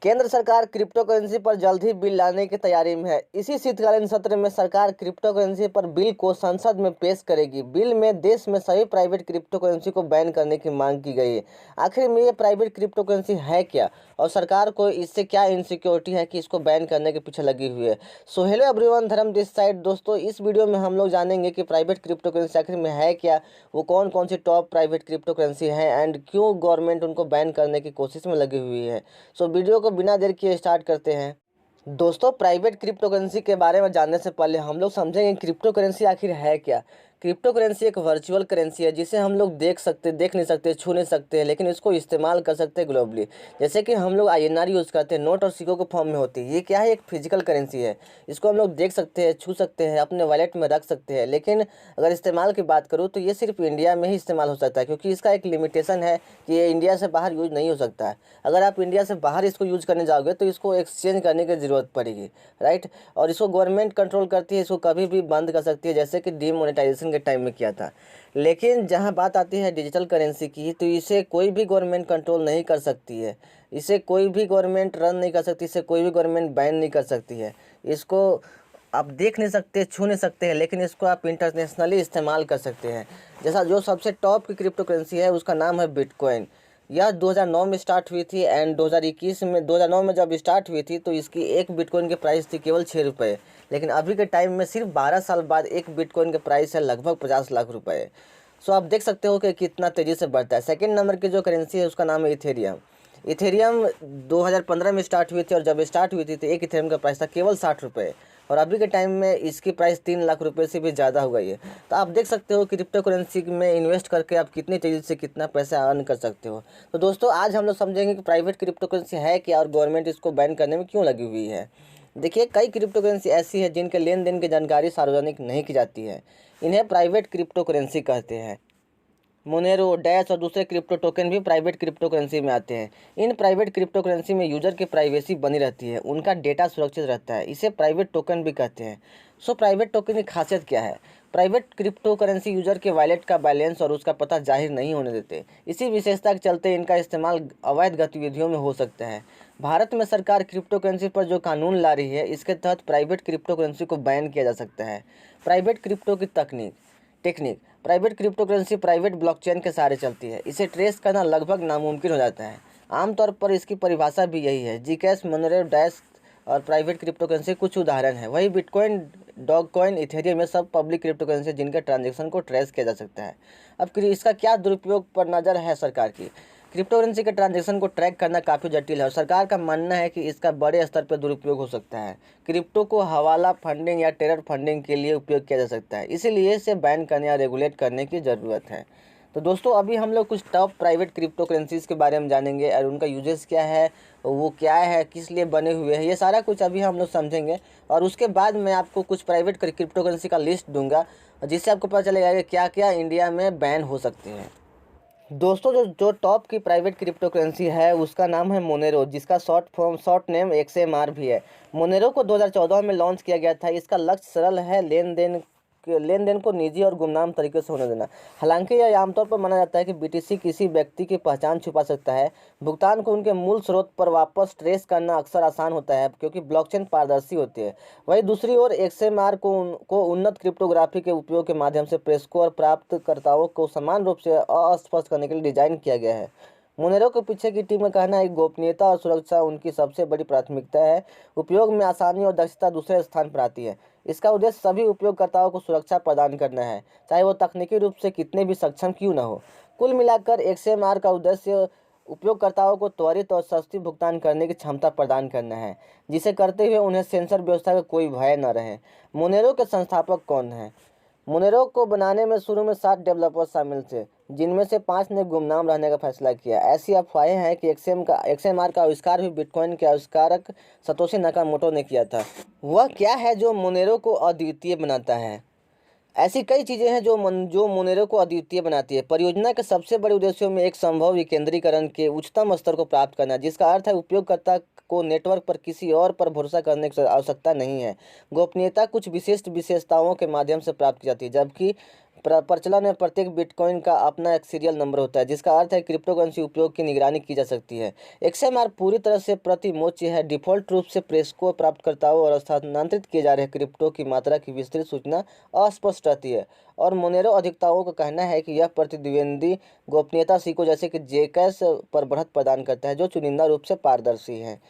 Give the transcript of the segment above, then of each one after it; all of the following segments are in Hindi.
केंद्र सरकार क्रिप्टो करेंसी पर जल्द ही बिल लाने की तैयारी में है। इसी शीतकालीन सत्र में सरकार क्रिप्टो करेंसी पर बिल को संसद में पेश करेगी। बिल में देश में सभी प्राइवेट क्रिप्टो करेंसी को बैन करने की मांग की गई है। आखिर में ये प्राइवेट क्रिप्टो करेंसी है क्या और सरकार को इससे क्या इनसिक्योरिटी है कि इसको बैन करने के पीछे लगी हुई है। सो हेलो एवरीवन, धर्म दिस साइड। दोस्तों, इस वीडियो में हम लोग जानेंगे कि प्राइवेट क्रिप्टो करेंसी आखिर में है क्या, वो कौन कौन सी टॉप प्राइवेट क्रिप्टो करेंसी है एंड क्यों गवर्नमेंट उनको बैन करने की कोशिश में लगी हुई है। सो वीडियो को बिना देर किए स्टार्ट करते हैं। दोस्तों, प्राइवेट क्रिप्टो करेंसी के बारे में जानने से पहले हम लोग समझेंगे क्रिप्टो करेंसी आखिर है क्या। क्रिप्टो करेंसी एक वर्चुअल करेंसी है जिसे हम लोग देख नहीं सकते, छू नहीं सकते हैं, लेकिन इसको इस्तेमाल कर सकते हैं ग्लोबली। जैसे कि हम लोग INR यूज़ करते हैं, नोट और सिक्कों के फॉर्म में होती है। ये क्या है? एक फिजिकल करेंसी है। इसको हम लोग देख सकते हैं, छू सकते हैं, अपने वॉलेट में रख सकते हैं। लेकिन अगर इस्तेमाल की बात करूँ तो ये सिर्फ इंडिया में ही इस्तेमाल हो सकता है, क्योंकि इसका एक लिमिटेशन है कि ये इंडिया से बाहर यूज नहीं हो सकता है। अगर आप इंडिया से बाहर इसको यूज करने जाओगे तो इसको एक्सचेंज करने की ज़रूरत पड़ेगी, राइट। और इसको गवर्नमेंट कंट्रोल करती है, इसको कभी भी बंद कर सकती है, जैसे कि डीमोनेटाइजेशन के टाइम में किया था। लेकिन जहां बात आती है डिजिटल करेंसी की, तो इसे कोई भी गवर्नमेंट कंट्रोल नहीं कर सकती है। इसे कोई भी गवर्नमेंट रन नहीं कर सकती, इसे कोई भी गवर्नमेंट बैन नहीं कर सकती है। इसको आप देख नहीं सकते, छू नहीं सकते हैं, लेकिन इसको आप इंटरनेशनली इस्तेमाल कर सकते हैं। जैसा जो सबसे टॉप की क्रिप्टो करेंसी है उसका नाम है बिटकॉइन। यह 2009 में स्टार्ट हुई थी एंड 2009 में जब स्टार्ट हुई थी तो इसकी एक बिटकॉइन की प्राइस थी केवल 6 रुपये। लेकिन अभी के टाइम में सिर्फ 12 साल बाद एक बिटकॉइन के प्राइस है लगभग 50 लाख रुपए। सो आप देख सकते हो कि कितना तेज़ी से बढ़ता है। सेकंड नंबर की जो करेंसी है उसका नाम है इथेरियम। इथेरियम 2015 में स्टार्ट हुई थी और जब स्टार्ट हुई थी तो एक इथेरियम का प्राइस था केवल 60 रुपये, और अभी के टाइम में इसकी प्राइस 3 लाख रुपए से भी ज़्यादा हो गई है। तो आप देख सकते हो क्रिप्टो करेंसी में इन्वेस्ट करके आप कितनी तेज़ी से कितना पैसा अर्न कर सकते हो। तो दोस्तों, आज हम लोग समझेंगे कि प्राइवेट क्रिप्टो करेंसी है क्या और गवर्नमेंट इसको बैन करने में क्यों लगी हुई है। देखिए, कई क्रिप्टो करेंसी ऐसी है जिनके लेन देन की जानकारी सार्वजनिक नहीं की जाती है। इन्हें प्राइवेट क्रिप्टो करेंसी कहते हैं। मोनेरो, डैश और दूसरे क्रिप्टो टोकन भी प्राइवेट क्रिप्टो करेंसी में आते हैं। इन प्राइवेट क्रिप्टो करेंसी में यूजर की प्राइवेसी बनी रहती है, उनका डेटा सुरक्षित रहता है। इसे प्राइवेट टोकन भी कहते हैं। सो प्राइवेट टोकन की खासियत क्या है? प्राइवेट क्रिप्टो करेंसी यूजर के वॉलेट का बैलेंस और उसका पता जाहिर नहीं होने देते। इसी विशेषता के चलते इनका इस्तेमाल अवैध गतिविधियों में हो सकता है। भारत में सरकार क्रिप्टो करेंसी पर जो कानून ला रही है, इसके तहत प्राइवेट क्रिप्टो करेंसी को बैन किया जा सकता है। प्राइवेट क्रिप्टो की technique private crypto currency private blockchain के सहारे चलती है। इसे ट्रेस करना लगभग नामुमकिन हो जाता है। आमतौर पर इसकी परिभाषा भी यही है। जीकैश, मोनेरो, डैश और प्राइवेट क्रिप्टो करेंसी कुछ उदाहरण हैं। वही बिटकॉइन, डॉगकॉइन, इथेरियम, ये सब पब्लिक क्रिप्टो करेंसी जिनके ट्रांजैक्शन को ट्रेस किया जा सकता है। अब इसका क्या दुरुपयोग पर नज़र है सरकार की? क्रिप्टो करेंसी के ट्रांजैक्शन को ट्रैक करना काफ़ी जटिल है और सरकार का मानना है कि इसका बड़े स्तर पर दुरुपयोग हो सकता है। क्रिप्टो को हवाला फंडिंग या टेरर फंडिंग के लिए उपयोग किया जा सकता है, इसीलिए इसे बैन करने या रेगुलेट करने की ज़रूरत है। तो दोस्तों, अभी हम लोग कुछ टॉप प्राइवेट क्रिप्टो करेंसीज़ के बारे में जानेंगे और उनका यूजेस क्या है, वो क्या है, किस लिए बने हुए हैं, ये सारा कुछ अभी हम लोग समझेंगे। और उसके बाद मैं आपको कुछ प्राइवेट क्रिप्टो करेंसी का लिस्ट दूंगा, जिससे आपको पता चलेगा कि क्या क्या इंडिया में बैन हो सकते हैं। दोस्तों, जो टॉप की प्राइवेट क्रिप्टो करेंसी है उसका नाम है मोनेरो, जिसका शॉर्ट नेम XMR भी है। मोनेरो को 2014 में लॉन्च किया गया था। इसका लक्ष्य सरल है, लेन देन को निजी और गुमनाम तरीके से होने देना। हालांकि यह आमतौर पर माना जाता है कि BTC किसी व्यक्ति की पहचान छुपा सकता है। भुगतान को उनके मूल स्रोत पर वापस ट्रेस करना अक्सर आसान होता है, क्योंकि ब्लॉकचेन पारदर्शी होती है। वहीं दूसरी ओर XMR को उन्नत क्रिप्टोग्राफी के उपयोग के माध्यम से प्रेषकों और प्राप्तकर्ताओं को समान रूप से अस्पष्ट करने के लिए डिजाइन किया गया है। मोनेरो के पीछे की टीम का कहना है कि गोपनीयता और सुरक्षा उनकी सबसे बड़ी प्राथमिकता है। उपयोग में आसानी और दक्षता दूसरे स्थान पर आती है। इसका उद्देश्य सभी उपयोगकर्ताओं को सुरक्षा प्रदान करना है, चाहे वो तकनीकी रूप से कितने भी सक्षम क्यों न हो। कुल मिलाकर XMR का उद्देश्य उपयोगकर्ताओं को त्वरित और सस्ती भुगतान करने की क्षमता प्रदान करना है, जिसे करते हुए उन्हें सेंसर व्यवस्था का कोई भय न रहे। मोनेरो के संस्थापक कौन हैं? मोनेरो को बनाने में शुरू में 7 डेवलपर्स शामिल थे, जिनमें से 5 ने गुमनाम रहने का फैसला किया। ऐसी अफवाहें हैं कि XMR का आविष्कार भी बिटकॉइन के आविष्कारक सतोशी नाकामोटो ने किया था। वह क्या है जो मोनेरो को अद्वितीय बनाता है? ऐसी कई चीज़ें हैं जो मोनेरो को अद्वितीय बनाती है। परियोजना के सबसे बड़े उद्देश्यों में एक संभव विकेंद्रीकरण के उच्चतम स्तर को प्राप्त करना, जिसका अर्थ है उपयोगकर्ता को नेटवर्क पर किसी और पर भरोसा करने की आवश्यकता नहीं है। गोपनीयता कुछ विशिष्ट विशेषताओं के माध्यम से प्राप्त की जाती है, जबकि प्रचलन में प्रत्येक बिटकॉइन का अपना एक सीरियल नंबर होता है, जिसका अर्थ है क्रिप्टो करेंसी उपयोग की निगरानी की जा सकती है। XMR पूरी तरह से प्रतिमोच्य है। डिफ़ॉल्ट रूप से प्रेषकों, प्राप्तकर्ताओं और स्थानांतरित किए जा रहे क्रिप्टो की मात्रा की विस्तृत सूचना अस्पष्ट रहती है, और मोनेरो अधिवक्ताओं का कहना है कि यह प्रतिद्वंदी गोपनीयता सिक्कों जैसे कि जेकैश पर बढ़त प्रदान करता है, जो चुनिंदा रूप से पारदर्शी है।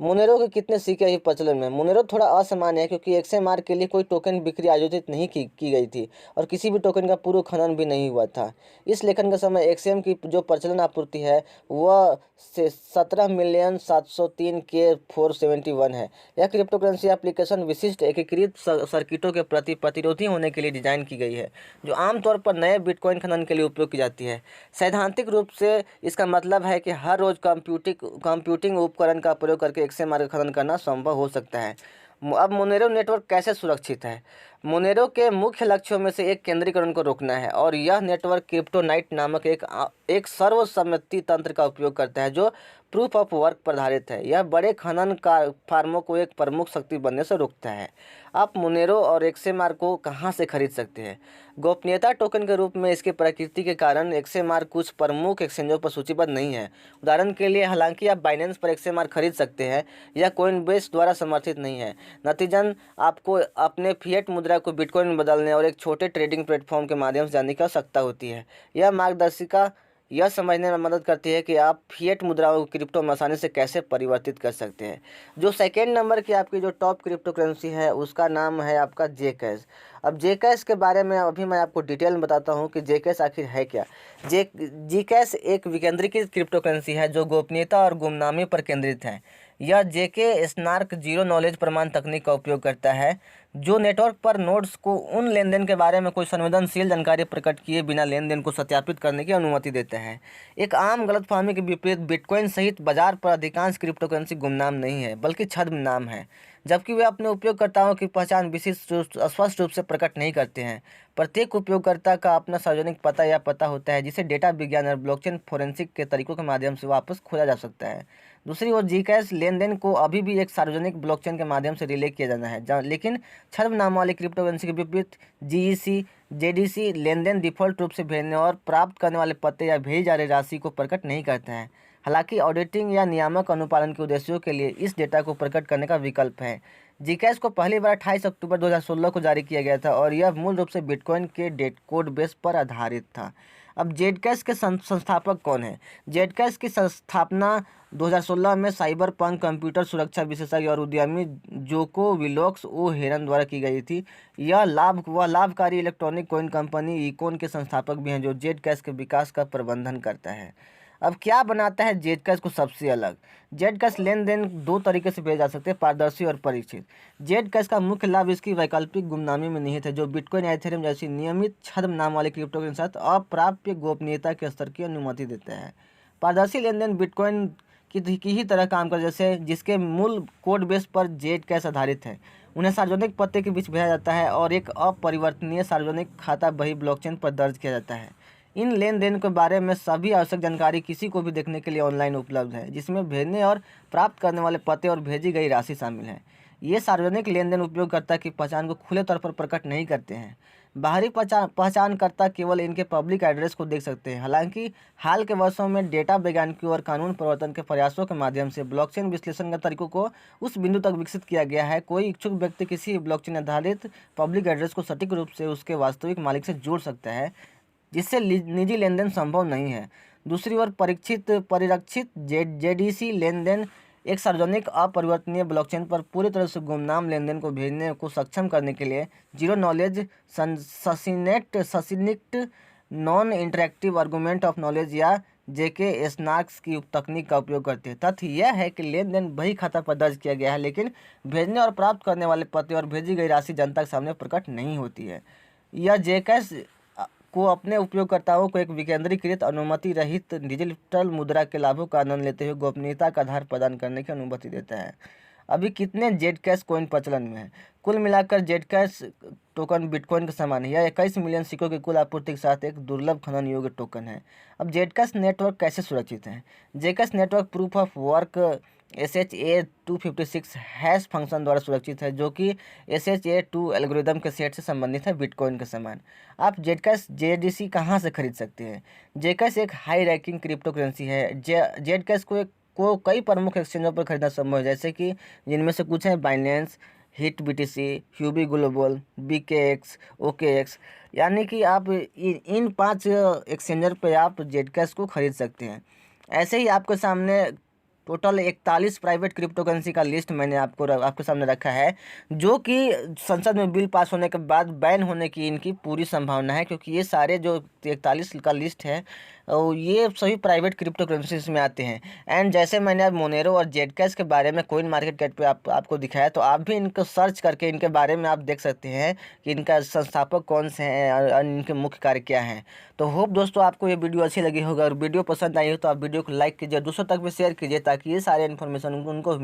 मोनेरो के कितने सिक्के अभी प्रचलन में? मोनेरो थोड़ा असामान्य है क्योंकि XMR के लिए कोई टोकन बिक्री आयोजित नहीं की गई थी और किसी भी टोकन का पूर्व खनन भी नहीं हुआ था। इस लेखन के समय XM की जो प्रचलन आपूर्ति है वह 17,703,471 है। यह क्रिप्टो करेंसी एप्लीकेशन विशिष्ट एकीकृत सर्किटों के प्रति प्रतिरोधी होने के लिए डिजाइन की गई है, जो आमतौर पर नए बिटकॉइन खनन के लिए उपयोग की जाती है। सैद्धांतिक रूप से इसका मतलब है कि हर रोज कंप्यूटिंग उपकरण का प्रयोग करके XMR का खनन करना संभव हो सकता है। अब मोनेरो नेटवर्क कैसे सुरक्षित है? मोनेरो के मुख्य लक्ष्यों में से एक केंद्रीकरण को रोकना है, और यह नेटवर्क क्रिप्टोनाइट नामक एक सर्वसम्मति तंत्र का उपयोग करता है जो प्रूफ ऑफ वर्क पर आधारित है। यह बड़े खनन का फार्मों को एक प्रमुख शक्ति बनने से रोकता है। आप मोनेरो और XMR को कहां से खरीद सकते हैं? गोपनीयता टोकन के रूप में इसकी प्रकृति के कारण XMR कुछ प्रमुख एक्सचेंजों पर सूचीबद्ध नहीं है। उदाहरण के लिए, हालांकि आप बाइनेंस पर XMR खरीद सकते हैं, यह कोइनबेस द्वारा समर्थित नहीं है। नतीजतन आपको अपने फिएट मुद्रा को बिटकॉइन में बदलने और एक छोटे ट्रेडिंग प्लेटफॉर्म के माध्यम से जाने की आवश्यकता होती है। यह मार्गदर्शिका यह समझने में मदद करती है कि आप फिएट मुद्राओं को क्रिप्टो में आसानी से कैसे परिवर्तित कर सकते हैं। जो सेकेंड नंबर की आपकी जो टॉप क्रिप्टो करेंसी है उसका नाम है आपका जेकैश। अब जेकैश के बारे में अभी मैं आपको डिटेल में बताता हूँ कि जेकैश आखिर है क्या। जेकैश एक विकेंद्रीकृत क्रिप्टो करेंसी है जो गोपनीयता और गुमनामी पर केंद्रित है। यह जेके स्नार्क जीरो नॉलेज प्रमाण तकनीक का उपयोग करता है, जो नेटवर्क पर नोड्स को उन लेनदेन के बारे में कोई संवेदनशील जानकारी प्रकट किए बिना लेनदेन को सत्यापित करने की अनुमति देता है। एक आम गलतफहमी के विपरीत, बिटकॉइन सहित बाजार पर अधिकांश क्रिप्टो करेंसी गुमनाम नहीं है, बल्कि छद्म नाम है, जबकि वे अपने उपयोगकर्ताओं की पहचान स्पष्ट रूप से प्रकट नहीं करते हैं। प्रत्येक उपयोगकर्ता का अपना सार्वजनिक पता या पता होता है, जिसे डेटा विज्ञान और ब्लॉकचेन फोरेंसिक के तरीकों के माध्यम से वापस खोजा जा सकता है। दूसरी ओर, जीकैश लेनदेन को अभी भी एक सार्वजनिक ब्लॉकचेन के माध्यम से रिले किया जाना है, लेकिन छद्म नाम वाली क्रिप्टो करेंसी के विपरीत जीईसी जेडीसी लेनदेन डिफ़ॉल्ट रूप से भेजने और प्राप्त करने वाले पते या भेजी जा रही राशि को प्रकट नहीं करते हैं। हालांकि ऑडिटिंग या नियामक अनुपालन के उद्देश्यों के लिए इस डेटा को प्रकट करने का विकल्प है। जीकैश को पहली बार 28 अक्टूबर 2016 को जारी किया गया था, और यह मूल रूप से बिटकॉइन के डेट कोड बेस पर आधारित था। अब जेडकैश के संस्थापक कौन है? जेडकैश की स्थापना 2016 में साइबर पंक कंप्यूटर सुरक्षा विशेषज्ञ और उद्यमी जोको विलोक्स ओ हेरन द्वारा की गई थी। यह लाभकारी इलेक्ट्रॉनिक कॉइन कंपनी इकोन के संस्थापक भी हैं, जो जेडकैश के विकास का प्रबंधन करता है। अब क्या बनाता है जेडकैश को सबसे अलग? जेडकैश लेन देन दो तरीके से भेजे जा सकते हैं, पारदर्शी और परीक्षित। जेडकैश का मुख्य लाभ इसकी वैकल्पिक गुमनामी में निहित है, जो बिटकॉइन या इथेरियम जैसी नियमित छद्म नाम वाले क्रिप्टो के साथ अप्राप्य गोपनीयता के स्तर की अनुमति देता है। पारदर्शी लेन देन बिटकॉइन की ही तरह काम कर, जैसे जिसके मूल कोड बेस पर जेडकैश आधारित है। उन्हें सार्वजनिक पते के बीच भेजा जाता है और एक अपरिवर्तनीय सार्वजनिक खाता बही ब्लॉकचेन पर दर्ज किया जाता है। इन लेन देन के बारे में सभी आवश्यक जानकारी किसी को भी देखने के लिए ऑनलाइन उपलब्ध है, जिसमें भेजने और प्राप्त करने वाले पते और भेजी गई राशि शामिल है। ये सार्वजनिक लेन देन उपयोगकर्ता की पहचान को खुले तौर पर प्रकट नहीं करते हैं। बाहरी पहचानकर्ता केवल इनके पब्लिक एड्रेस को देख सकते हैं। हालांकि हाल के वर्षों में डेटा वैज्ञानिकों और कानून प्रवर्तन के प्रयासों के माध्यम से ब्लॉकचेन विश्लेषण के तरीकों को उस बिंदु तक विकसित किया गया है कोई इच्छुक व्यक्ति किसी ब्लॉकचेन आधारित पब्लिक एड्रेस को सटीक रूप से उसके वास्तविक मालिक से जोड़ सकता है, जिससे निजी लेनदेन संभव नहीं है। दूसरी ओर परिरक्षित जेडीसी लेनदेन एक सार्वजनिक अपरिवर्तनीय ब्लॉकचेन पर पूरी तरह से गुमनाम लेनदेन को भेजने को सक्षम करने के लिए zero knowledge succinct non interactive argument of knowledge या जेके स्नार्क्स की तकनीक का उपयोग करते हैं। तथ्य यह है कि लेनदेन बही खाता पर दर्ज किया गया है, लेकिन भेजने और प्राप्त करने वाले पते और भेजी गई राशि जनता के सामने प्रकट नहीं होती है। यह जेकैश को अपने उपयोगकर्ताओं को एक विकेंद्रीकृत अनुमति रहित डिजिटल मुद्रा के लाभों का आनंद लेते हुए गोपनीयता का आधार प्रदान करने की अनुमति देता है। अभी कितने जेडकैश कॉइन प्रचलन में है? कुल मिलाकर जेडकैश टोकन बिटकॉइन के समान है। यह 21 मिलियन सिक्कों की कुल आपूर्ति के साथ एक दुर्लभ खनन योग्य टोकन है। अब जेडकैश नेटवर्क कैसे सुरक्षित है? Zcash network proof of work SHA-256 hash function द्वारा सुरक्षित है, जो कि SHA-2 एल्गोरिदम के सेट से संबंधित है बिटकॉइन के समान। आप जेडकैश JDC कहाँ से खरीद सकते हैं? जेडकैश एक हाई रैंकिंग क्रिप्टो करेंसी है। जेडकैश को कई प्रमुख एक्सचेंजों पर खरीदना संभव है, जैसे कि जिनमें से कुछ हैं Binance, Hit BTC, Huobi global, BKX, OKX। यानी कि आप इन 5 एक्सचेंजर पे आप जेडकैश को खरीद सकते हैं। ऐसे ही आपके सामने टोटल 41 प्राइवेट क्रिप्टो करेंसी का लिस्ट मैंने आपके सामने रखा है, जो कि संसद में बिल पास होने के बाद बैन होने की इनकी पूरी संभावना है, क्योंकि ये सारे जो 41 का लिस्ट है और ये सभी प्राइवेट क्रिप्टो करेंसीज में आते हैं। एंड जैसे मैंने अब मोनेरो और जेडकैश के बारे में कोइन मार्केट कैप पे आपको दिखाया, तो आप भी इनको सर्च करके इनके बारे में आप देख सकते हैं कि इनका संस्थापक कौन से हैं और इनके मुख्य कार्य क्या हैं। तो होप दोस्तों आपको ये वीडियो अच्छी लगी होगा, और वीडियो पसंद आई हो तो आप वीडियो को लाइक कीजिए, दूसरों तक भी शेयर कीजिए, ताकि ये सारे इन्फॉर्मेशन उनको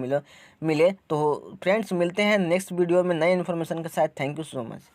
मिले। तो फ्रेंड्स, मिलते हैं नेक्स्ट वीडियो में नए इन्फॉर्मेशन के साथ। Thank you so much.